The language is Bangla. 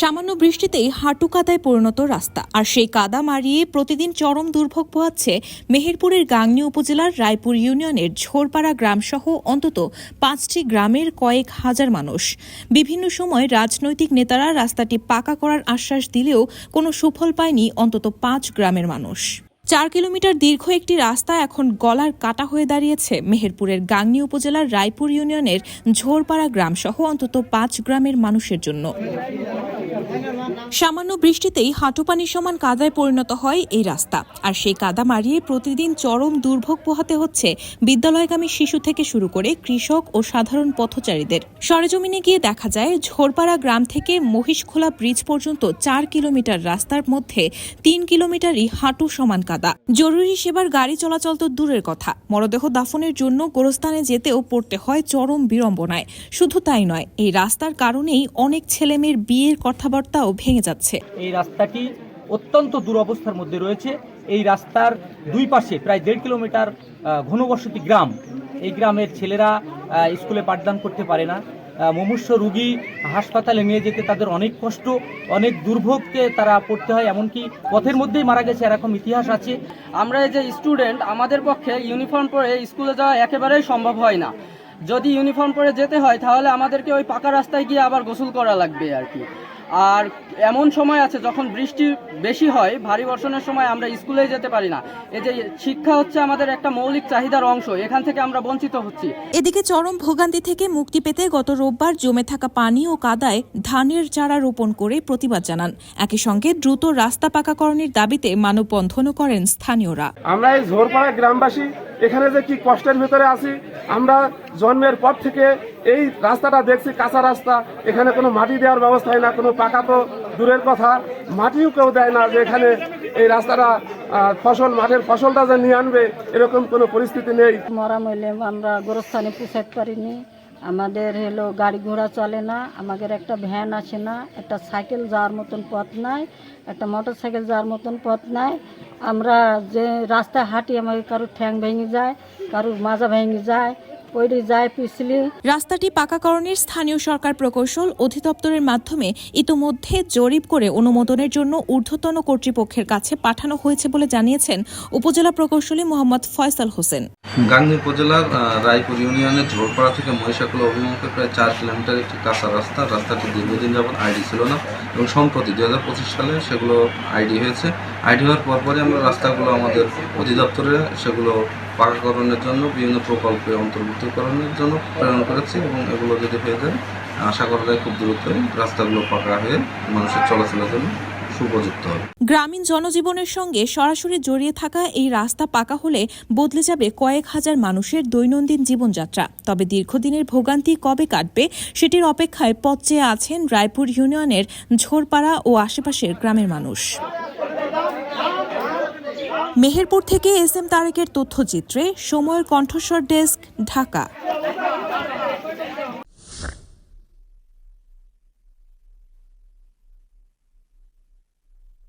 সামান্য বৃষ্টিতেই হাঁটু কাদায় পরিণত রাস্তা, আর সেই কাদা মারিয়ে প্রতিদিন চরম দুর্ভোগ পোহাচ্ছে মেহেরপুরের গাংনী উপজেলার রায়পুর ইউনিয়নের ঝোরপাড়া গ্রামসহ অন্তত 5টি গ্রামের কয়েক হাজার মানুষ। বিভিন্ন সময় রাজনৈতিক নেতারা রাস্তাটি পাকা করার আশ্বাস দিলেও কোনো সুফল পায়নি অন্তত 5 গ্রামের মানুষ। 4 কিলোমিটার দীর্ঘ একটি রাস্তা এখন গলার কাটা হয়ে দাঁড়িয়েছে মেহেরপুরের গাংনী উপজেলার রায়পুর ইউনিয়নের ঝোরপাড়া গ্রামসহ অন্তত 5 গ্রামের মানুষের জন্য। সামান্য বৃষ্টিতেই হাঁটু পানির সমান কাদায় পরিণত হয় এই রাস্তা, আর সেই কাদা মারিয়ে প্রতিদিন চরম দুর্ভোগ পোহাতে হচ্ছে বিদ্যালয়গামী শিশু থেকে শুরু করে কৃষক ও সাধারণ পথচারীদের। সরেজমিনে গিয়ে দেখা যায় ঝোরপাড়া গ্রাম থেকে মহিষখোলা ব্রিজ পর্যন্ত 4 কিলোমিটার রাস্তার মধ্যে 3 কিলোমিটারই হাঁটু সমান কাদা। জরুরি সেবার গাড়ি চলাচল তো দূরের কথা, মরদেহ দাফনের জন্য গোরস্থানে যেতেও পড়তে হয় চরম বিড়ম্বনায়। শুধু তাই নয়, এই রাস্তার কারণেই অনেক ছেলেমেয়ের বিয়ের কথাবার্তাও ভেঙে যাচ্ছে। এই রাস্তাটি অত্যন্ত দুরবস্থার মধ্যে রয়েছে। এই রাস্তার দুই পাশে প্রায় 1.5 কিলোমিটার ঘনবসতি গ্রাম। এই গ্রামের ছেলেরা স্কুলে পাঠদান করতে পারে না। মুমূর্ষু রোগী হাসপাতালে নিয়ে যেতে তাদের অনেক কষ্ট, অনেক দুর্ভোগকে তারা পড়তে হয়, এমনকি পথের মধ্যেই মারা গেছে এরকম ইতিহাস আছে। আমরা এই যে স্টুডেন্ট, আমাদের পক্ষে ইউনিফর্ম পরে স্কুলে যাওয়া একেবারেই সম্ভব হয় না। যদি ইউনিফর্ম পরে যেতে হয় তাহলে আমাদেরকে ওই পাকা রাস্তায় গিয়ে আবার গোসল করা লাগবে আর কি। আর এমন সময় আছে যখন বৃষ্টি বেশি হয়, ভারী বর্ষণের সময় আমরা স্কুলে যেতে পারি না। এই যে শিক্ষা হচ্ছে আমাদের একটা মৌলিক চাহিদার অংশ, এখান থেকে আমরা বঞ্চিত হচ্ছি। এদিকে চরম ভোগান্তি থেকে মুক্তি পেতে গত রোববার জমে থাকা পানি ও কাদায় ধানের চারা রোপণ করে প্রতিবাদ জানান। একই সঙ্গে দ্রুত রাস্তা পাকাকরণের দাবিতে মানববন্ধনও করেন স্থানীয়রা। আমরা এই ঝোরপাড়া গ্রামবাসী এখানে যে কি কষ্টের ভিতরে আছি, আমরা জন্মের পর থেকে এই রাস্তাটা দেখছি কাঁচা রাস্তা, এখানে কোনো মাটি দেওয়ার ব্যবস্থা হয় না, কোনো পাকা তো দূরের কথা, মাটিও কেউ দেয় না যে এখানে এই রাস্তাটা মাঠের ফসলটা যে নিয়ে আনবে এরকম কোনো পরিস্থিতি নেই। মরা মইলে আমরা গোরস্থানে পৌঁছাতে পারিনি, আমাদের গাড়ি ঘোড়া চলে না, আমাদের একটা ভ্যান আসে না, একটা সাইকেল যাওয়ার মতন পথ নাই, একটা মোটর সাইকেল যাওয়ার মতন পথ নাই। আমরা যে রাস্তায় হাঁটি আমাদের কারোর ঠ্যাং ভেঙে যায়, কারোর মাজা ভেঙে যায়, পড়ে যায় পিছলি। রাস্তাটি পাকাকরণের স্থানীয় সরকার প্রকৌশল অধিদপ্তরের মাধ্যমে ইতোমধ্যে জরিপ করে অনুমোদনের জন্য ঊর্ধ্বতন কর্তৃপক্ষের কাছে পাঠানো হয়েছে বলে জানিয়েছেন উপজেলা প্রকৌশলী মোহাম্মদ ফয়সাল হোসেন। গাংনী উপজেলার রায়পুর ইউনিয়নের ঝোরপাড়া থেকে মহিষখোলা অভিমুখে প্রায় 4 কিলোমিটার একটি কাঁচা রাস্তা। রাস্তাটি দীর্ঘদিন যাবৎ আইডি ছিল না এবং সম্প্রতি 2025 সালে সেগুলো আইডি হয়েছে। আইডি হওয়ার পরপরই আমরা রাস্তাগুলো আমাদের অধিদপ্তরে সেগুলো পাকাকরণের জন্য বিভিন্ন প্রকল্পে অন্তর্ভুক্তিকরণের জন্য প্রেরণ করেছি এবং এগুলো যদি হয়ে যায় আশা করা যায় খুব দ্রুতই রাস্তাগুলো পাকা হয়ে মানুষের চলাচলের জন্য সুপযুক্ত হবে। গ্রামীণ জনজীবনের সঙ্গে সরাসরি জড়িয়ে থাকা এই রাস্তা পাকা হলে বদলে যাবে কয়েক হাজার মানুষের দৈনন্দিন জীবনযাত্রা। তবে দীর্ঘদিনের ভোগান্তি কবে কাটবে সেটির অপেক্ষায় পথ চেয়ে আছেন রায়পুর ইউনিয়নের ঝোরপাড়া ও আশেপাশের গ্রামের মানুষ। মেহেরপুর থেকে এস এম তারেকের তথ্যচিত্রে সময়ের কণ্ঠস্বর ডেস্ক, ঢাকা।